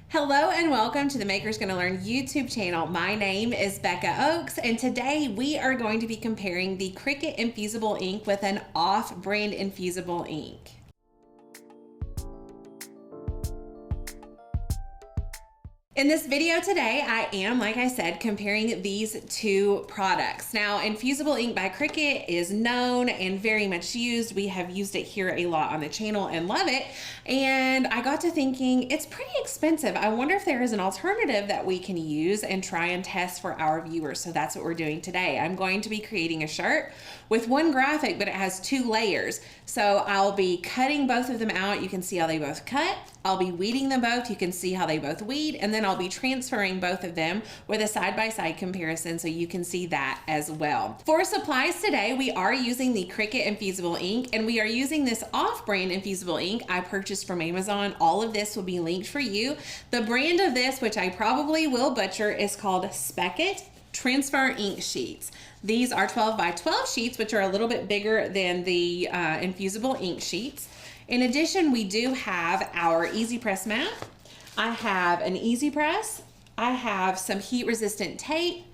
Hello and welcome to the Maker's Gonna Learn YouTube channel. My name is Becca Oakes, and today we are going to be comparing the Cricut Infusible Ink with an off-brand Infusible Ink. In this video today, I am, like I said, comparing these two products. Now, Infusible Ink by Cricut is known and very much used. We have used it here a lot on the channel and love it. And I got to thinking, it's pretty expensive. I wonder if there is an alternative that we can use and try and test for our viewers. So that's what we're doing today. I'm going to be creating a shirt with one graphic, but it has two layers. So I'll be cutting both of them out. You can see how they both cut. I'll be weeding them both. You can see how they both weed, and then I'll be transferring both of them with a side-by-side comparison so you can see that as well. For supplies today, we are using the Cricut Infusible Ink, and we are using this off-brand Infusible Ink I purchased from Amazon. All of this will be linked for you. The brand of this, which I probably will butcher, is called Cricut Transfer Ink Sheets. These are 12 by 12 sheets, which are a little bit bigger than the Infusible Ink sheets. In addition, we do have our EasyPress mat. I have an EasyPress. I have some heat-resistant tape.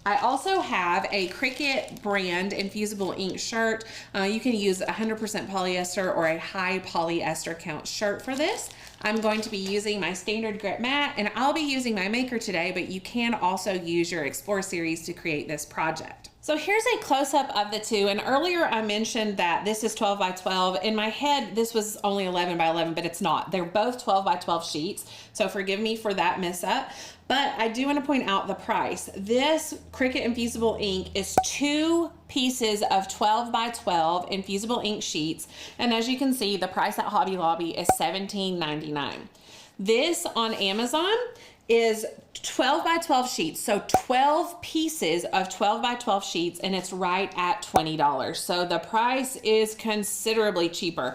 I also have a Cricut brand Infusible Ink shirt. You can use 100% polyester or a high polyester count shirt for this. I'm going to be using my standard grit mat, and I'll be using my Maker today, but you can also use your Explore series to create this project. So here's a close-up of the two, and earlier I mentioned that this is 12 by 12. In my head, this was only 11 by 11, but it's not. They're both 12 by 12 sheets, so forgive me for that mess up. But I do want to point out the price. This Cricut Infusible Ink is 2 pieces of 12 by 12 Infusible Ink sheets, and as you can see, the price at Hobby Lobby is $17.99. This on Amazon is 12 by 12 sheets, so 12 pieces of 12 by 12 sheets, and it's right at $20. So the price is considerably cheaper.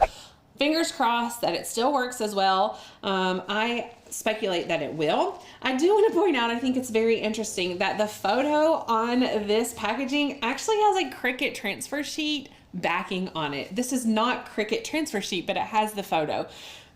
Fingers crossed that it still works as well. I speculate that it will. I do want to point out, I think it's very interesting that the photo on this packaging actually has a Cricut transfer sheet backing on it. This is not Cricut transfer sheet, but it has the photo.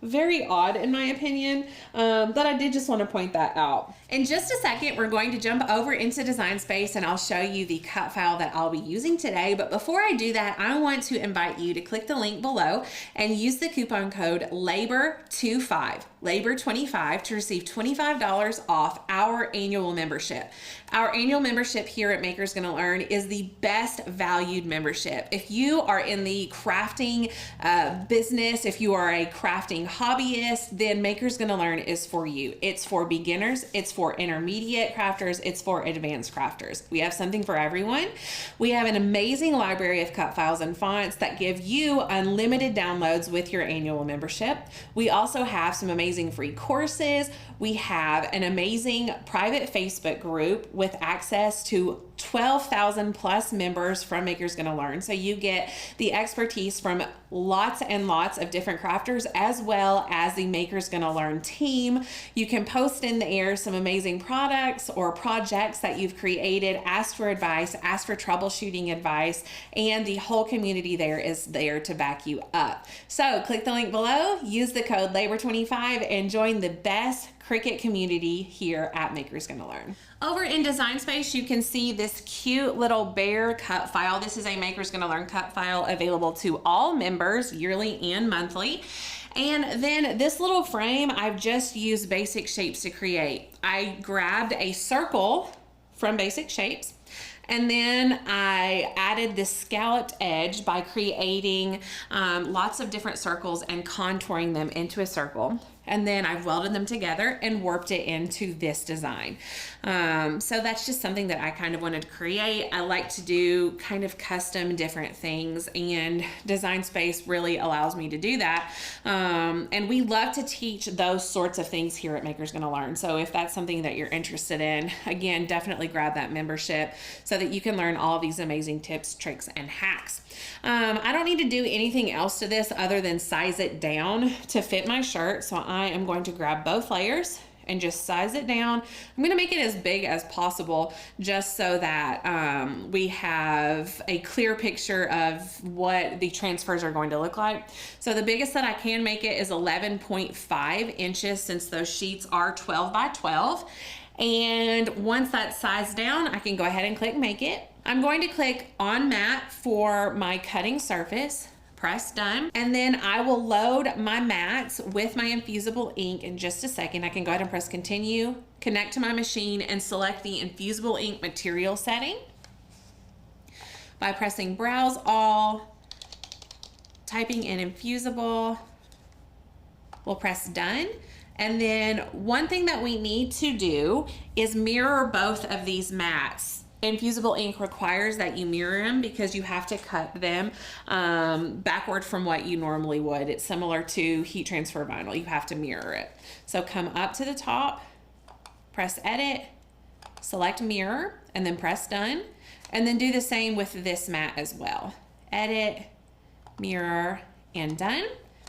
Very odd in my opinion, but I did just want to point that out. In just a second, we're going to jump over into Design Space and I'll show you the cut file that I'll be using today. But before I do that, I want to invite you to click the link below and use the coupon code LABOR25, LABOR25 to receive $25 off our annual membership. Our annual membership here at Maker's Gonna Learn is the best valued membership. If you are in the crafting business, if you are a crafting hobbyist, then Maker's Gonna Learn is for you. It's for beginners, it's for intermediate crafters, it's for advanced crafters. We have something for everyone. We have an amazing library of cut files and fonts that give you unlimited downloads with your annual membership. We also have some amazing free courses. We have an amazing private Facebook group with access to 12,000 plus members from Maker's Gonna Learn. So you get the expertise from lots and lots of different crafters, as well as the Maker's Gonna Learn team. You can post in there some amazing products or projects that you've created, ask for advice, ask for troubleshooting advice, and the whole community there is there to back you up. So click the link below, use the code LABOR25, and join the best Cricut community here at Maker's Gonna Learn. Over in Design Space, you can see this cute little bear cut file. This is a Maker's Gonna Learn cut file available to all members yearly and monthly. And then this little frame, I've just used Basic Shapes to create. I grabbed a circle from Basic Shapes, and then I added this scalloped edge by creating lots of different circles and contouring them into a circle. And then I've welded them together and warped it into this design. So that's just something that I kind of wanted to create. I like to do kind of custom different things, and Design Space really allows me to do that. And we love to teach those sorts of things here at Maker's Gonna Learn. So if that's something that you're interested in, again, definitely grab that membership so that you can learn all of these amazing tips, tricks, and hacks. I don't need to do anything else to this other than size it down to fit my shirt. So I am going to grab both layers and just size it down. I'm gonna make it as big as possible just so that we have a clear picture of what the transfers are going to look like. So the biggest that I can make it is 11.5 inches since those sheets are 12 by 12. And once that's sized down, I can go ahead and click Make It. I'm going to click on Mat for my cutting surface. Press done, and then I will load my mats with my infusible ink in just a second. I can go ahead and press continue, connect to my machine, and select the infusible ink material setting by pressing browse all, typing in infusible. We'll press done. And then one thing that we need to do is mirror both of these mats. Infusible ink requires that you mirror them because you have to cut them backward from what you normally would. It's similar to heat transfer vinyl. You have to mirror it. So come up to the top, press edit, select mirror, and then press done. And then do the same with this mat as well. Edit, mirror, and done.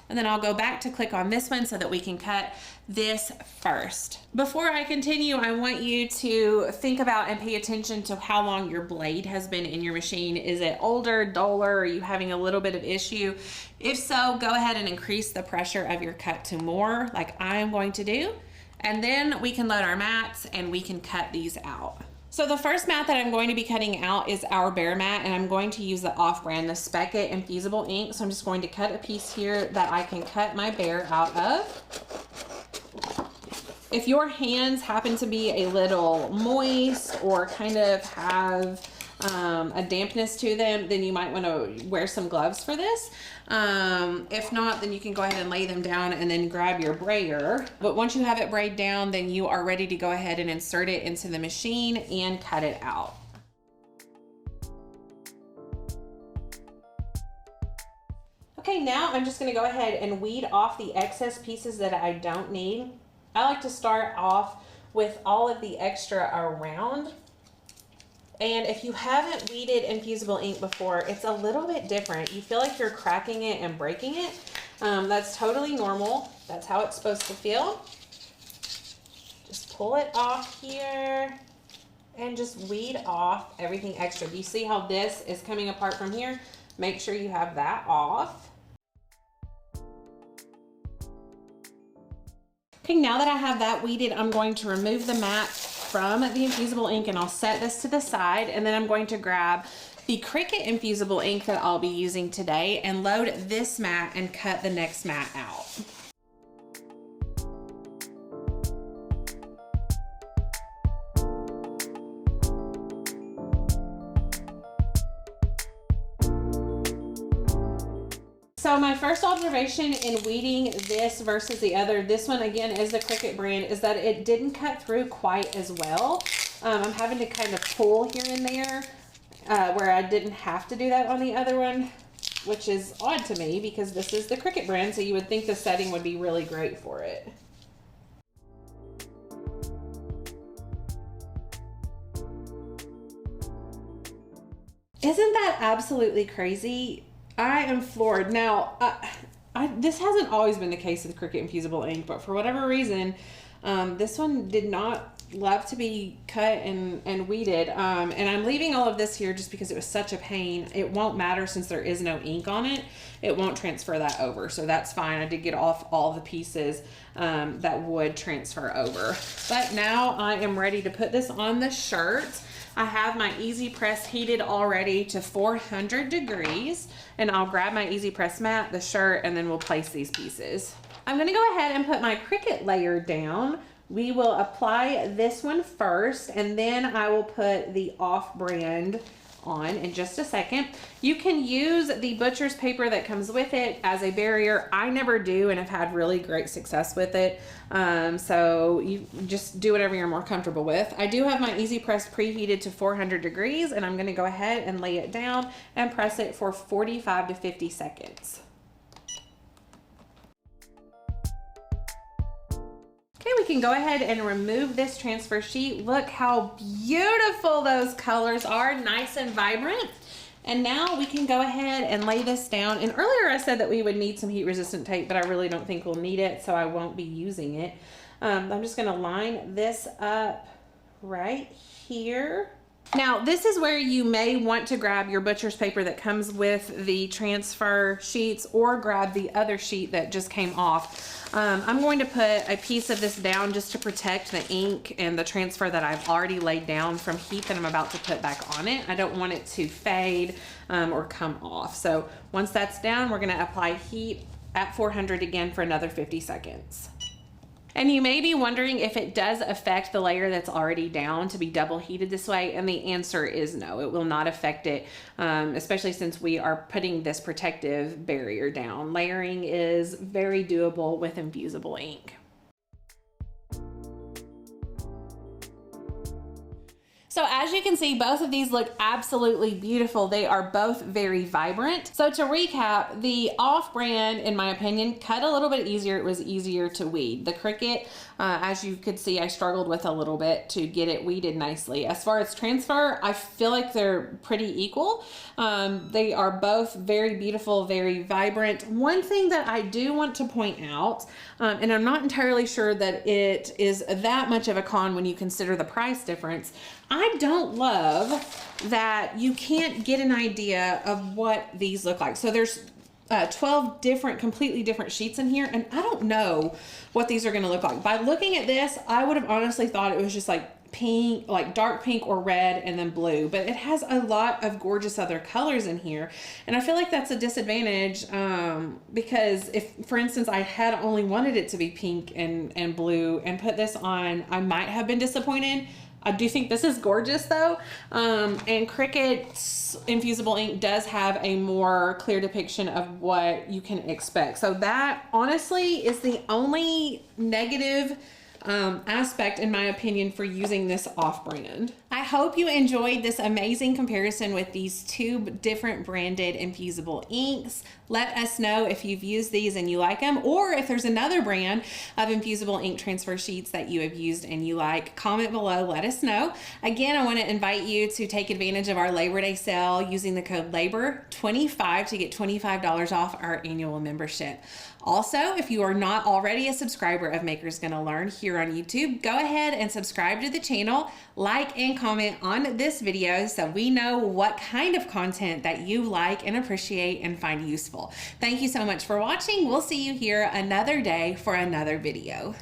And then I'll go back to click on this one so that we can cut this first. Before I continue, I want you to think about and pay attention to how long your blade has been in your machine. Is it older, duller? Are you having a little bit of issue? If so, go ahead and increase the pressure of your cut to more, like I am going to do. And then we can load our mats and we can cut these out. So the first mat that I'm going to be cutting out is our Brayer mat, and I'm going to use the off-brand, the Cricut Infusible Ink. So I'm just going to cut a piece here that I can cut my Brayer out of. If your hands happen to be a little moist or kind of have a dampness to them, then you might want to wear some gloves for this. If not, then you can go ahead and lay them down and then grab your brayer. But once you have it brayed down, then you are ready to go ahead and insert it into the machine and cut it out. Okay, now I'm just going to go ahead and weed off the excess pieces that I don't need. I like to start off with all of the extra around. And if you haven't weeded infusible ink before, it's a little bit different. You feel like you're cracking it and breaking it. That's totally normal. That's how it's supposed to feel. Just pull it off here and just weed off everything extra. Do you see how this is coming apart from here? Make sure you have that off. Okay, now that I have that weeded, I'm going to remove the mat from the infusible ink, and I'll set this to the side, and then I'm going to grab the Cricut Infusible Ink that I'll be using today and load this mat and cut the next mat out. So my first observation in weeding this versus the other, this one again is the Cricut brand, is that it didn't cut through quite as well. I'm having to kind of pull here and there where I didn't have to do that on the other one, which is odd to me because this is the Cricut brand, so you would think the setting would be really great for it. Isn't that absolutely crazy? I am floored. Now, this hasn't always been the case with Cricut Infusible Ink, but for whatever reason, this one did not love to be cut and weeded. And I'm leaving all of this here just because it was such a pain. It won't matter since there is no ink on it. It won't transfer that over, so that's fine. I did get off all the pieces that would transfer over. But now I am ready to put this on the shirt. I have my EasyPress heated already to 400 degrees, and I'll grab my EasyPress mat, the shirt, and then we'll place these pieces. I'm gonna go ahead and put my Cricut layer down. We will apply this one first, and then I will put the off-brand on in just a second. You can use the butcher's paper that comes with it as a barrier. I never do and have had really great success with it. So you just do whatever you're more comfortable with. I do have my EasyPress preheated to 400 degrees, and I'm going to go ahead and lay it down and press it for 45 to 50 seconds. Okay, we can go ahead and remove this transfer sheet. Look how beautiful those colors are, nice and vibrant. And now we can go ahead and lay this down. And earlier I said that we would need some heat resistant tape, but I really don't think we'll need it, so I won't be using it. I'm just gonna line this up right here. Now, this is where you may want to grab your butcher's paper that comes with the transfer sheets, or grab the other sheet that just came off. I'm going to put a piece of this down just to protect the ink and the transfer that I've already laid down from heat that I'm about to put back on it. I don't want it to fade or come off. So once that's down, we're gonna apply heat at 400 again for another 50 seconds. And you may be wondering if it does affect the layer that's already down to be double heated this way, and the answer is no, it will not affect it, especially since we are putting this protective barrier down. Layering is very doable with infusible ink. So as you can see, both of these look absolutely beautiful. They are both very vibrant. So to recap, the off-brand, in my opinion, cut a little bit easier. It was easier to weed. The Cricut, as you could see, I struggled with a little bit to get it weeded nicely. As far as transfer, I feel like they're pretty equal. They are both very beautiful, very vibrant. One thing that I do want to point out, and I'm not entirely sure that it is that much of a con when you consider the price difference, I don't love that you can't get an idea of what these look like. So there's 12 different, completely different sheets in here, and I don't know what these are gonna look like. By looking at this, I would have honestly thought it was just like pink, like dark pink or red and then blue, but it has a lot of gorgeous other colors in here. And I feel like that's a disadvantage because if, for instance, I had only wanted it to be pink and blue and put this on, I might have been disappointed. I do think this is gorgeous though. And Cricut's Infusible Ink does have a more clear depiction of what you can expect. So that honestly is the only negative aspect, in my opinion, for using this off-brand. I hope you enjoyed this amazing comparison with these two different branded infusible inks. Let us know if you've used these and you like them, or if there's another brand of infusible ink transfer sheets that you have used and you like. Comment below, let us know. Again, I want to invite you to take advantage of our Labor Day sale using the code LABOR25 to get $25 off our annual membership. Also, if you are not already a subscriber of Maker's Gonna Learn here on YouTube, go ahead and subscribe to the channel, like and comment on this video so we know what kind of content that you like and appreciate and find useful. Thank you so much for watching. We'll see you here another day for another video.